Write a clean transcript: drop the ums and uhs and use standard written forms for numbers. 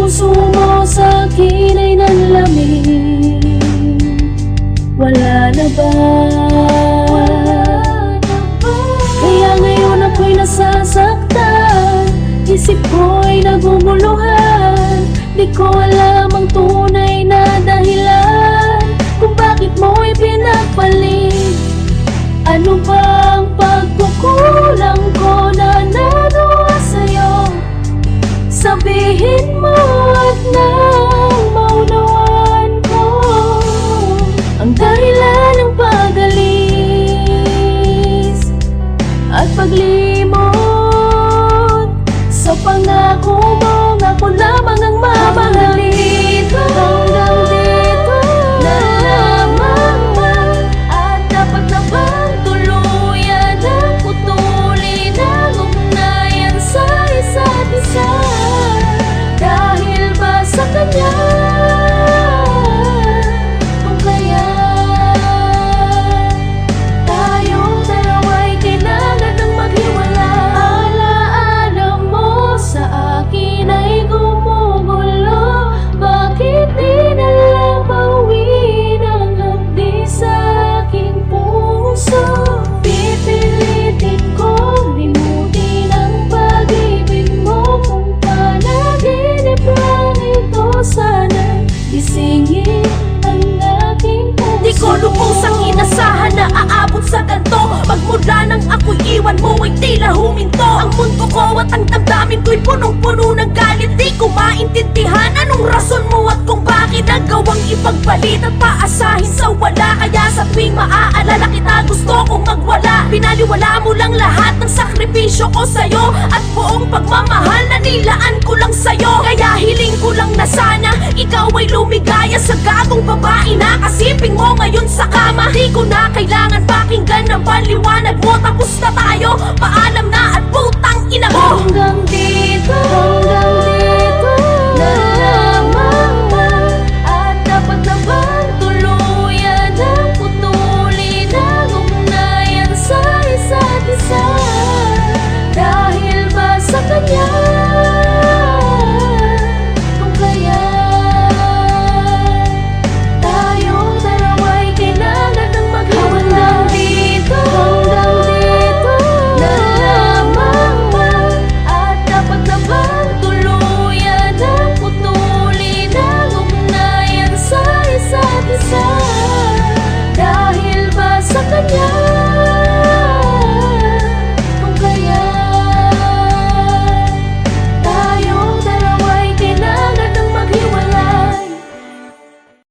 puso mo sa akin ay nanlamig. Wala na ba? Kaya ngayon ako'y nasasaktan, isip ko'y naguguluhan. Di ko alam ang tunay na dahilan kung bakit mo'y pinagpalit. Ano bang pagkukulang ko na nagawa sa'yo? Sabihin mo at nang maunawaan ko ang dahilan ng pag-alis at paglimot sa pangako mo. Ako lamang ang mamahalin. Hanggang dito na lamang ba? At dapat na bang tuluyan ang putulin ang ugnayan sa isa't isa? Dahil ba sa kanya? Kung kaya tayong dalawa'y kailangan ng maghiwalay. Alaala mo sa akin ay gumugulo. Bakit di na lang pauwiin ang hapdi sa aking puso? Pipilitin kong limutin ang pag-ibig mo. Kung panaginip lang ito, sana gisingin ang aking puso. Di ko lubos ang inasahan na aabot sa ganto. Magmula nang ako'y iwan mo ay tila huminto. Ang mundo ko at ang damdamin ko'y punong-puno ng galit. Di ko maintindihan anong rason mo at kung bakit nagawang ipagpalit at paasahin sa wala. Kaya sa tuwing maaalala kita, gusto kong magwala. Pinaliwala mo lang lahat ng sakripisyo ko sa'yo at buong pagmamahal na nilaan ko lang sa'yo. Kaya hiling ko lang na sana ikaw ay lumigaya sa gagong babae na kasiping mo ngayon sa kama. Di ko na kailangan pakinggan ang paliwanag mo. Tapos na tayo, paalam na at putang ina mo. Hanggang dito